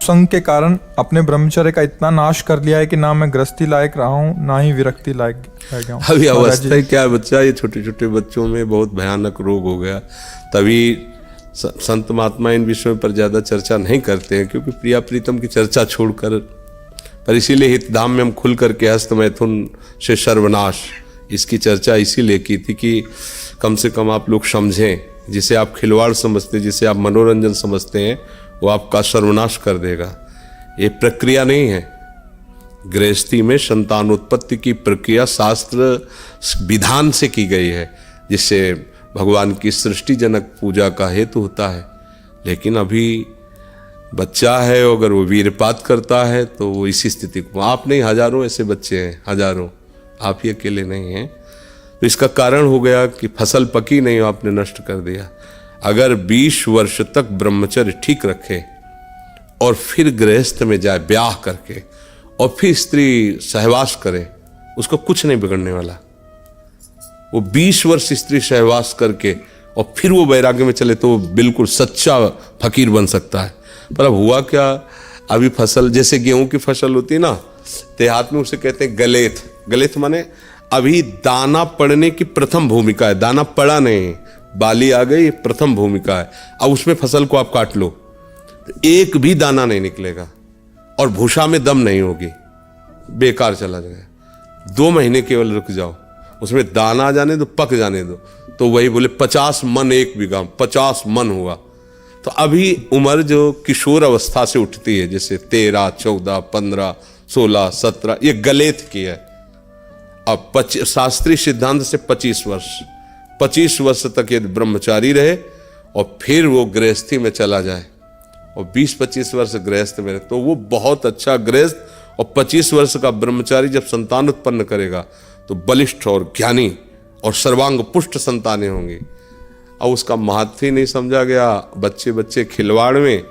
संग के कारण अपने ब्रह्मचर्य का इतना नाश कर लिया है कि ना मैं गृहस्थी लायक रहा हूँ, ना ही विरक्ति लायक रह गया हूँ। अभी अवस्था ही क्या है बच्चा, ये छोटे छोटे बच्चों में बहुत भयानक रोग हो गया। तभी संत महात्मा इन विषयों पर ज़्यादा चर्चा नहीं करते हैं, क्योंकि प्रिया प्रीतम की चर्चा छोड़कर, पर इसीलिए हितधाम में हम खुल करके हस्त मैथुन से सर्वनाश इसकी चर्चा इसीलिए की थी कि कम से कम आप लोग समझें, जिसे आप खिलवाड़ समझते, जिसे आप मनोरंजन समझते हैं, वो आपका सर्वनाश कर देगा। ये प्रक्रिया नहीं है। गृहस्थी में संतानोत्पत्ति की प्रक्रिया शास्त्र विधान से की गई है, जिससे भगवान की सृष्टिजनक पूजा का हेतु होता है। लेकिन अभी बच्चा है, अगर वो वीरपात करता है तो वो इसी स्थिति को, आप नहीं हजारों ऐसे बच्चे हैं, हजारों, आप ही अकेले नहीं हैं। तो इसका कारण हो गया कि फसल पकी नहीं, आपने नष्ट कर दिया। अगर 20 वर्ष तक ब्रह्मचर्य ठीक रखे और फिर गृहस्थ में जाए ब्याह करके और फिर स्त्री सहवास करे, उसको कुछ नहीं बिगड़ने वाला। वो 20 वर्ष स्त्री सहवास करके और फिर वो वैराग्य में चले तो वो बिल्कुल सच्चा फकीर बन सकता है। पर अब हुआ क्या, अभी फसल जैसे गेहूं की फसल होती है ना, देहात में उसे कहते हैं गलेथ। गलेथ माने अभी दाना पड़ने की प्रथम भूमिका है, दाना पड़ा नहीं, बाली आ गई, प्रथम भूमिका है। अब उसमें फसल को आप काट लो तो एक भी दाना नहीं निकलेगा और भूसा में दम नहीं होगी, बेकार चला जाएगा। 2 महीने केवल रुक जाओ, उसमें दाना आ जाने दो, पक जाने दो, तो वही बोले 50 मन 1 बीघा, 50 मन हुआ। तो अभी उम्र जो किशोर अवस्था से उठती है, जैसे 13, 14, 15, 16, 17, ये गलेथ की है। अब शास्त्रीय सिद्धांत से 25 वर्ष तक ये ब्रह्मचारी रहे और फिर वो गृहस्थी में चला जाए और 20-25 वर्ष गृहस्थ में रहे, तो वो बहुत अच्छा गृहस्थ। और 25 वर्ष का ब्रह्मचारी जब संतान उत्पन्न करेगा तो बलिष्ठ और ज्ञानी और सर्वांग पुष्ट संतानें होंगी। अब उसका महत्व ही नहीं समझा गया। बच्चे खिलवाड़ में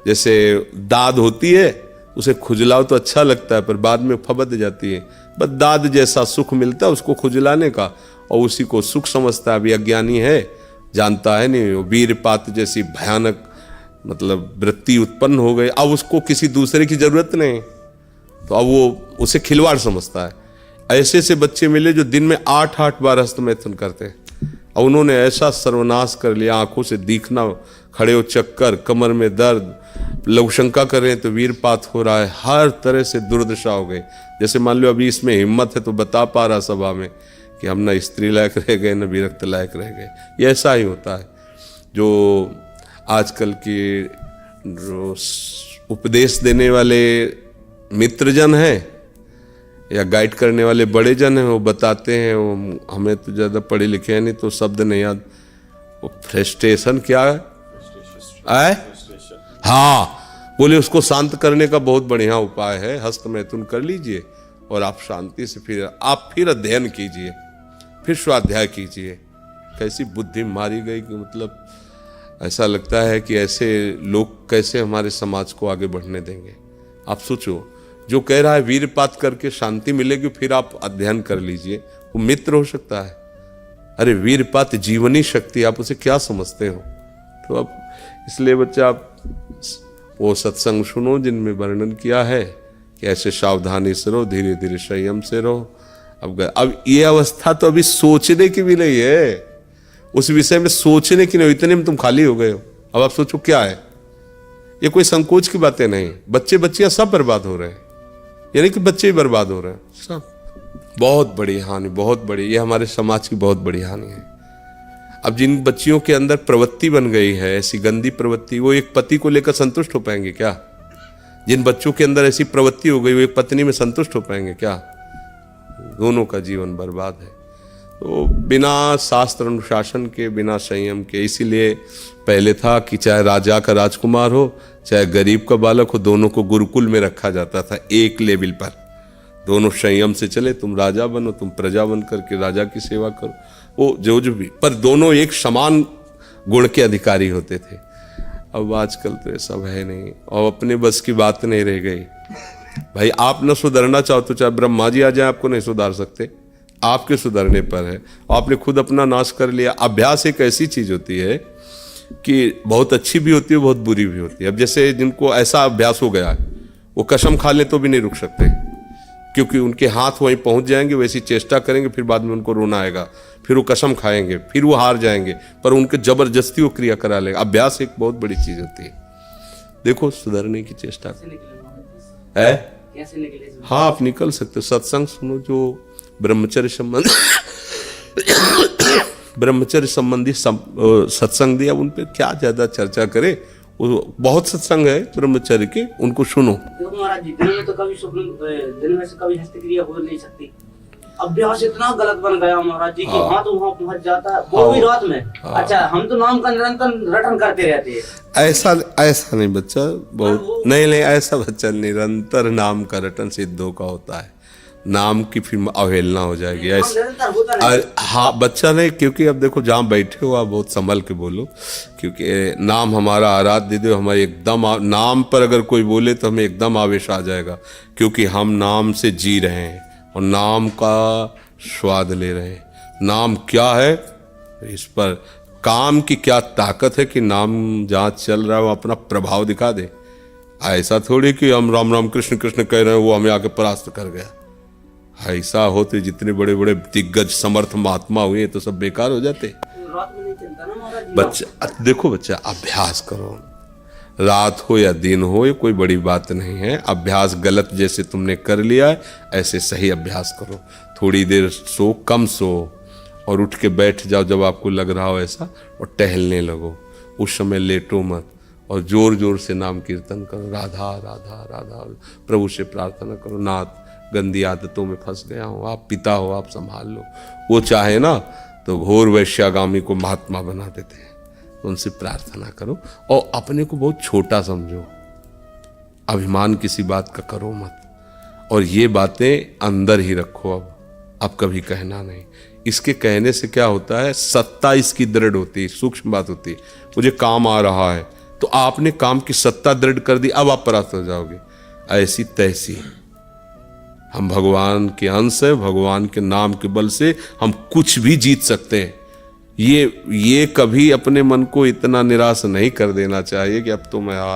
जैसे दाद होती है, उसे खुजलाओ तो अच्छा लगता है, पर बाद में फबद जाती है। बस दाद जैसा सुख मिलता है उसको खुजलाने का, और उसी को सुख समझता है। अभी अज्ञानी है, जानता है नहीं। वीरपात जैसी भयानक मतलब वृत्ति उत्पन्न हो गई, अब उसको किसी दूसरे की जरूरत नहीं, तो अब वो उसे खिलवाड़ समझता है। ऐसे ऐसे बच्चे मिले जो दिन में 8-8 बार हस्तमैथुन करते हैं, और उन्होंने ऐसा सर्वनाश कर लिया, आंखों से दिखना, खड़े हो चक्कर, कमर में दर्द, लघुशंका कर रहे हैं तो वीरपात हो रहा है, हर तरह से दुर्दशा हो गई। जैसे मान लो अभी इसमें हिम्मत है तो बता पा रहा सभा में कि हम न स्त्री लायक रह गए, न विरक्त लायक रह गए। ये ऐसा ही होता है। जो आजकल के उपदेश देने वाले मित्रजन हैं या गाइड करने वाले बड़े जन हैं, वो बताते हैं, वो हमें तो ज़्यादा पढ़े लिखे हैं नहीं तो शब्द नहीं याद। वो फ्रस्ट्रेशन क्या है? हाँ, बोले उसको शांत करने का बहुत बढ़िया उपाय है, हस्तमैथुन कर लीजिए और आप शांति से फिर अध्ययन कीजिए, फिर स्वाध्याय कीजिए। कैसी बुद्धि मारी गई कि मतलब ऐसा लगता है कि ऐसे लोग कैसे हमारे समाज को आगे बढ़ने देंगे। आप सोचो, जो कह रहा है वीरपात करके शांति मिलेगी, फिर आप अध्ययन कर लीजिए, वो मित्र हो सकता है। अरे वीरपात जीवनी शक्ति, आप उसे क्या समझते हो? तो अब इसलिए बच्चा आप वो सत्संग सुनो जिनमें वर्णन किया है कि ऐसे सावधानी से रहो, धीरे धीरे संयम से रहो। अब ये अवस्था तो अभी सोचने की भी नहीं है, उस विषय में सोचने की नहीं, इतने में तुम खाली हो गए हो। अब आप सोचो क्या है, ये कोई संकोच की बातें नहीं। बच्चियां सब बर्बाद हो रहे हैं, यानी कि बच्चे ही बर्बाद हो रहे हैं सब। बहुत बड़ी हानि, बहुत बड़ी, ये हमारे समाज की बहुत बड़ी हानि है। अब जिन बच्चियों के अंदर प्रवृत्ति बन गई है, ऐसी गंदी प्रवृत्ति, वो एक पति को लेकर संतुष्ट हो पाएंगे क्या? जिन बच्चों के अंदर ऐसी प्रवृत्ति हो गई, वो एक पत्नी में संतुष्ट हो पाएंगे क्या? दोनों का जीवन बर्बाद है। तो बिना शास्त्र अनुशासन के, बिना संयम के, इसीलिए पहले था कि चाहे राजा का राजकुमार हो, चाहे गरीब का बालक हो, दोनों को गुरुकुल में रखा जाता था एक लेवल पर। दोनों संयम से चले, तुम राजा बनो, तुम प्रजा बन करके राजा की सेवा करो, वो जो भी, पर दोनों एक समान गुण के अधिकारी होते थे। अब आजकल तो ये सब है नहीं, और अपने बस की बात नहीं रह गई। भाई आप न सुधरना चाहो तो चाहे ब्रह्मा जी आ जाए, आपको नहीं सुधार सकते, आपके सुधरने पर है। आपने खुद अपना नाश कर लिया। अभ्यास एक ऐसी चीज होती है कि बहुत अच्छी भी होती है, बहुत बुरी भी होती है। अब जैसे जिनको ऐसा अभ्यास हो गया है, वो कसम खा ले तो भी नहीं रुक सकते, क्योंकि उनके हाथ वहीं पहुंच जाएंगे, वैसी चेष्टा करेंगे, फिर बाद में उनको रोना आएगा, फिर वो कसम खाएंगे, फिर वो हार जाएंगे, पर उनके जबरदस्ती वो क्रिया करा लेगा। अभ्यास एक बहुत बड़ी चीज होती है। देखो सुधरने की चेष्टा है। कैसे निकले? हाँ, आप निकल सकते हो। सत्संग सुनो, जो ब्रह्मचर्य संबंध ब्रह्मचर्य संबंधी सत्संग दिया, उन पे क्या ज्यादा चर्चा करे। वो बहुत सत्संग है ब्रह्मचर्य के, उनको सुनो। देखो महाराज जी, दिन में तो कभी स्वप्न, दिन में से कभी हस्तक्रिया हो नहीं सकती। अभ्यास इतना गलत बन गया महाराज जी कि वहाँ तो वहाँ पहुँच जाता है, वो भी रात में। अच्छा, हम तो नाम का निरंतर रटन करते रहते हैं। ऐसा नहीं बच्चा, बहुत नहीं, ऐसा बच्चा निरंतर नाम का रटन सिद्धों का होता है। नाम की फिर अवहेलना हो जाएगी ऐसे। हाँ बच्चा नहीं, क्योंकि अब देखो जहाँ बैठे हो आप बहुत संभल के बोलो, क्योंकि नाम हमारा आराध्य देव, हमारे एकदम नाम पर अगर कोई बोले तो हमें एकदम आवेश आ जाएगा, क्योंकि हम नाम से जी रहे हैं और नाम का स्वाद ले रहे हैं। नाम क्या है, इस पर काम की क्या ताकत है कि नाम जहाँ चल रहा है वो अपना प्रभाव दिखा दे। ऐसा थोड़ी कि हम राम राम कृष्ण कृष्ण कह रहे हैं, वो हमें आके परास्त कर गया। ऐसा होते जितने बड़े बड़े दिग्गज समर्थ महात्मा हुए तो सब बेकार हो जाते। रात में नहीं चलता ना महाराज जी। बच्चा देखो, बच्चा अभ्यास करो, रात हो या दिन हो, ये कोई बड़ी बात नहीं है। अभ्यास गलत जैसे तुमने कर लिया है, ऐसे सही अभ्यास करो। थोड़ी देर सो, कम सो, और उठ के बैठ जाओ जब आपको लग रहा हो ऐसा, और टहलने लगो। उस समय लेटो मत, और जोर जोर से नाम कीर्तन करो, राधा राधा राधा। प्रभु से प्रार्थना करो, नाथ गंदी आदतों में फंस गया हूँ, आप पिता हो, आप संभाल लो। वो चाहे ना तो घोर वैश्यागामी को महात्मा बना देते हैं। उनसे प्रार्थना करो और अपने को बहुत छोटा समझो, अभिमान किसी बात का करो मत, और ये बातें अंदर ही रखो। अब कभी कहना नहीं। इसके कहने से क्या होता है, सत्ता इसकी दृढ़ होती है, सूक्ष्म बात होती है। मुझे काम आ रहा है तो आपने काम की सत्ता दृढ़ कर दी, अब आप परास्त हो जाओगे। ऐसी तैसी हम भगवान के अंश है, भगवान के नाम के बल से हम कुछ भी जीत सकते हैं। ये कभी अपने मन को इतना निराश नहीं कर देना चाहिए कि अब तो मैं हार